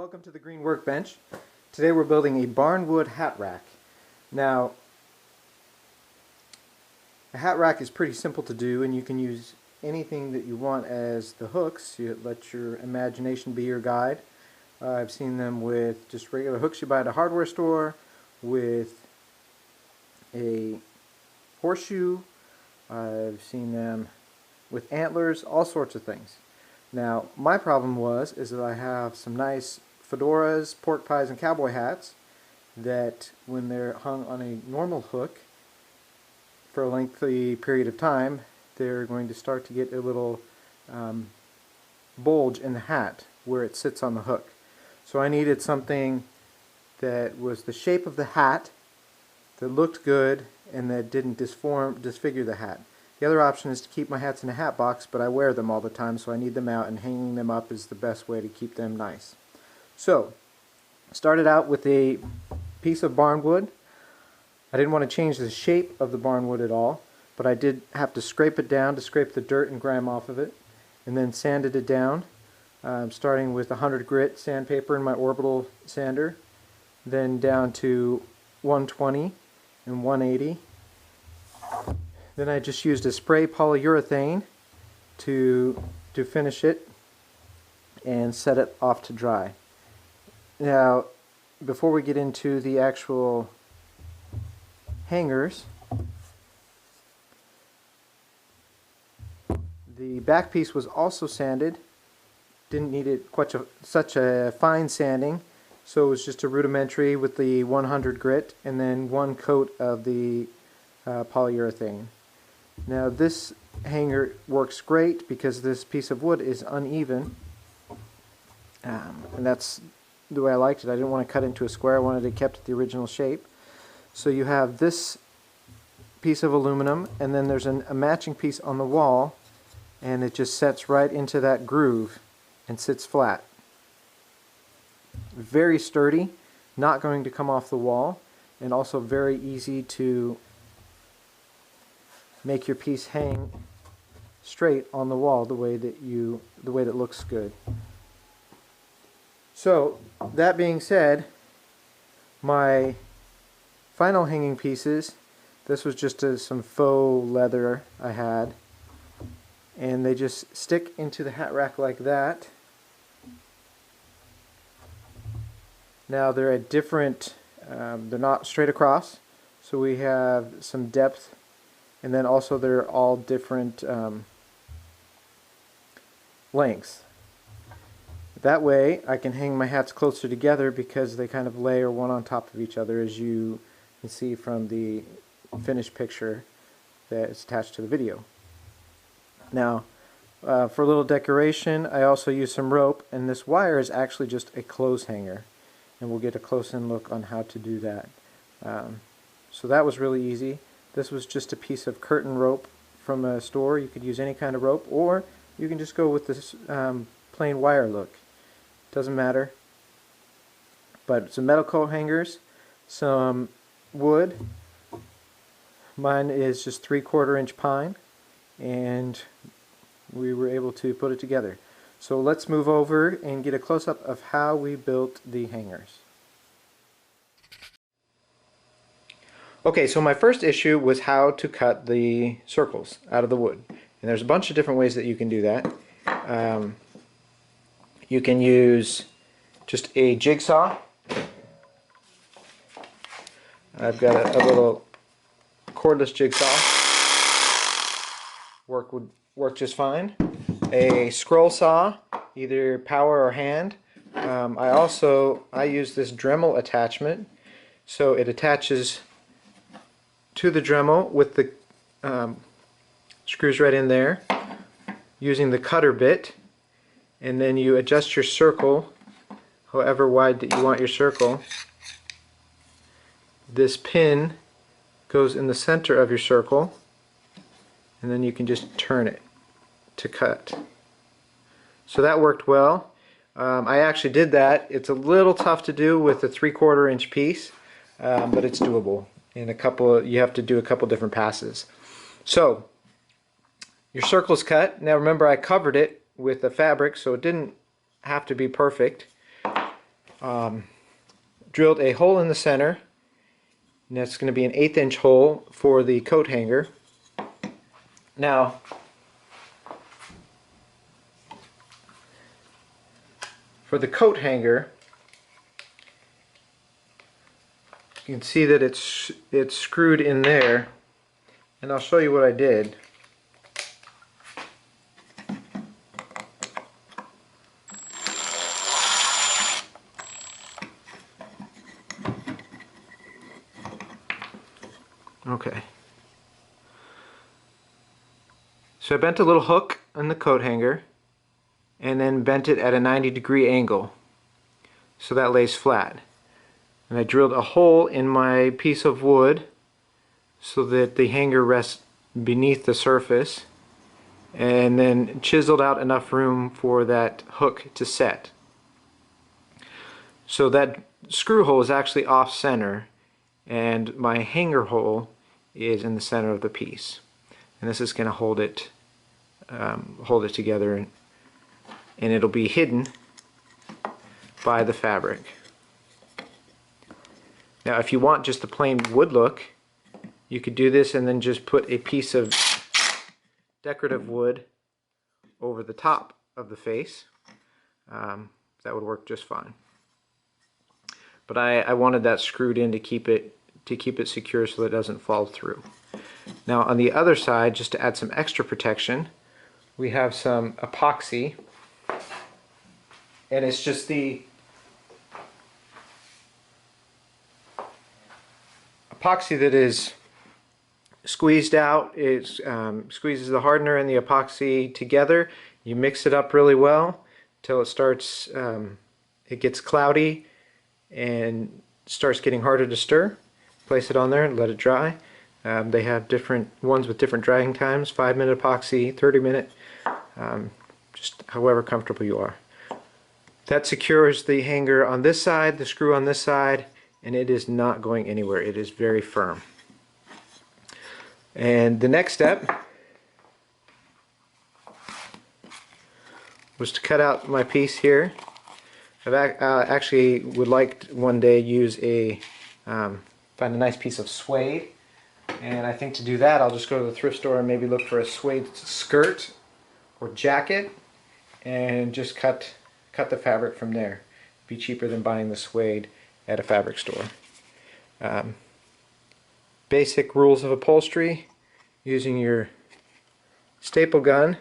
Welcome to the Green Workbench. Today we're building a barnwood hat rack. Now, a hat rack is pretty simple to do, and you can use anything that you want as the hooks. You let your imagination be your guide. I've seen them with just regular hooks you buy at a hardware store, with a horseshoe. I've seen them with antlers, all sorts of things. Now, my problem is that I have some nice fedoras, pork pies, and cowboy hats that when they're hung on a normal hook for a lengthy period of time, they're going to start to get a little bulge in the hat where it sits on the hook. So I needed something that was the shape of the hat, that looked good, and that didn't disfigure the hat. The other option is to keep my hats in a hat box, but I wear them all the time, so I need them out, and hanging them up is the best way to keep them nice. So, started out with a piece of barnwood. I didn't want to change the shape of the barnwood at all, but I did have to scrape it down to scrape the dirt and grime off of it, and then sanded it down, starting with 100 grit sandpaper in my orbital sander, then down to 120 and 180. Then I just used a spray polyurethane to finish it and set it off to dry. Now, before we get into the actual hangers, the back piece was also sanded. Didn't need it such a fine sanding, so it was just a rudimentary with the 100 grit and then one coat of the polyurethane. Now this hanger works great because this piece of wood is uneven, and that's the way I liked it. I didn't want to cut it into a square. I wanted it kept the original shape. So you have this piece of aluminum, and then there's a matching piece on the wall, and it just sets right into that groove and sits flat. Very sturdy, not going to come off the wall, and also very easy to make your piece hang straight on the wall the way that looks good. So, that being said, my final hanging pieces, this was just some faux leather I had, and they just stick into the hat rack like that. Now they're at different, they're not straight across, so we have some depth, and then also they're all different lengths. That way I can hang my hats closer together because they kind of layer one on top of each other, as you can see from the finished picture that is attached to the video. Now, for a little decoration, I also use some rope, and this wire is actually just a clothes hanger, and we'll get a close-in look on how to do that. So that was really easy. This was just a piece of curtain rope from a store. You could use any kind of rope, or you can just go with this plain wire look. Doesn't matter. But some metal coat hangers, some wood. Mine is just 3/4 inch pine, and we were able to put it together. So let's move over and get a close-up of how we built the hangers. Okay, so my first issue was how to cut the circles out of the wood. And there's a bunch of different ways that you can do that. You can use just a jigsaw. I've got a little cordless jigsaw. Would work just fine. A scroll saw, either power or hand. I use this Dremel attachment, so it attaches to the Dremel with the screws right in there, using the cutter bit, and then you adjust your circle however wide that you want your circle. This pin goes in the center of your circle, and then you can just turn it to cut. So that worked well. I actually did that. It's a little tough to do with a 3/4 inch piece, but it's doable. You have to do a couple different passes. So your circle's cut. Now remember, I covered it with the fabric, so it didn't have to be perfect. drilled a hole in the center, and that's going to be an 1/8 inch hole for the coat hanger. Now, for the coat hanger, you can see that it's screwed in there, and I'll show you what I did. Okay. So I bent a little hook on the coat hanger and then bent it at a 90-degree angle so that lays flat. And I drilled a hole in my piece of wood so that the hanger rests beneath the surface, and then chiseled out enough room for that hook to set. So that screw hole is actually off center, and my hanger hole is in the center of the piece, and this is going to hold it together, and it'll be hidden by the fabric. Now, if you want just a plain wood look, you could do this and then just put a piece of decorative wood over the top of the face. That would work just fine. But I wanted that screwed in to keep it secure so that it doesn't fall through. Now, on the other side, just to add some extra protection, we have some epoxy, and it's just the epoxy that is squeezed out. It squeezes the hardener and the epoxy together. You mix it up really well until it starts, it gets cloudy and starts getting harder to stir. Place it on there and let it dry. They have different ones with different drying times, 5-minute epoxy, 30-minute, just however comfortable you are. That secures the hanger on this side, the screw on this side, and it is not going anywhere. It is very firm. And the next step was to cut out my piece here. I actually would like to one day use find a nice piece of suede, and I think to do that I'll just go to the thrift store and maybe look for a suede skirt or jacket and just cut the fabric from there. Be cheaper than buying the suede at a fabric store. Basic rules of upholstery: using your staple gun,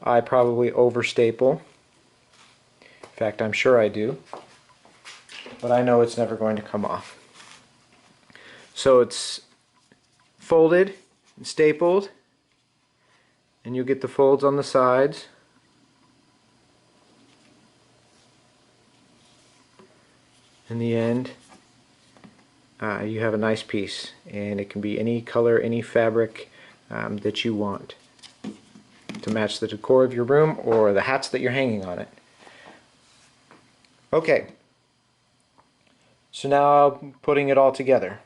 I probably overstaple. In fact, I'm sure I do, but I know it's never going to come off. So it's folded and stapled, and you get the folds on the sides. In the end, you have a nice piece, and it can be any color, any fabric that you want to match the decor of your room or the hats that you're hanging on it. Okay, so now I'm putting it all together.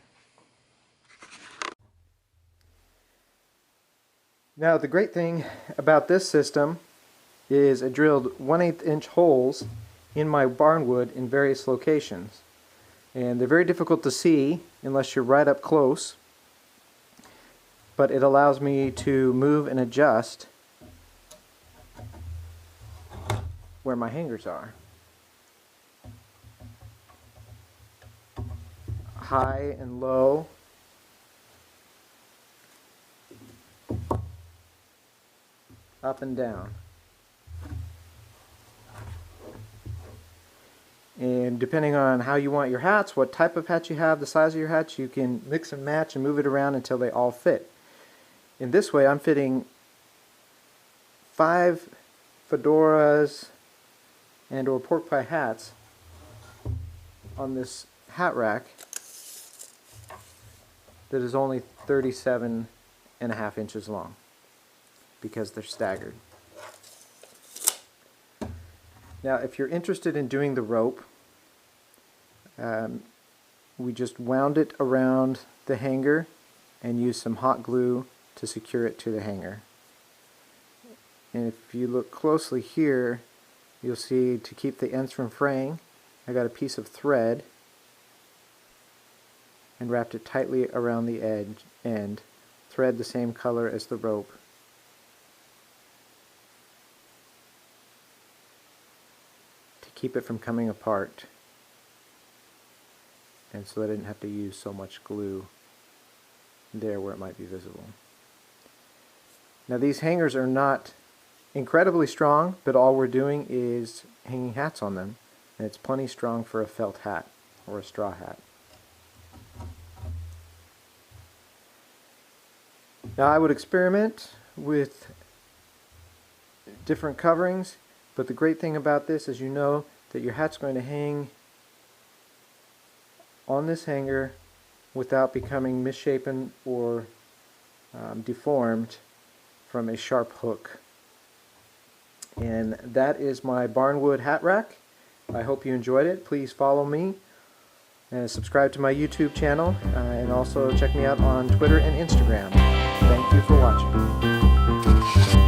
Now, the great thing about this system is I drilled 1/8 inch holes in my barnwood in various locations, and they're very difficult to see unless you're right up close, but it allows me to move and adjust where my hangers are. High and low. Up and down. And depending on how you want your hats, what type of hat you have, the size of your hats, you can mix and match and move it around until they all fit. In this way, I'm fitting 5 fedoras and or pork pie hats on this hat rack that is only 37.5 inches long, because they're staggered. Now, if you're interested in doing the rope, we just wound it around the hanger and used some hot glue to secure it to the hanger. And if you look closely here, you'll see to keep the ends from fraying, I got a piece of thread and wrapped it tightly around the end. Thread the same color as the rope. To keep it from coming apart. And so that I didn't have to use so much glue there where it might be visible. Now these hangers are not incredibly strong, but all we're doing is hanging hats on them, and it's plenty strong for a felt hat or a straw hat. Now I would experiment with different coverings, but the great thing about this is you know that your hat's going to hang on this hanger without becoming misshapen or deformed from a sharp hook. And that is my barnwood hat rack. I hope you enjoyed it. Please follow me and subscribe to my YouTube channel, and also check me out on Twitter and Instagram. Thank you for watching.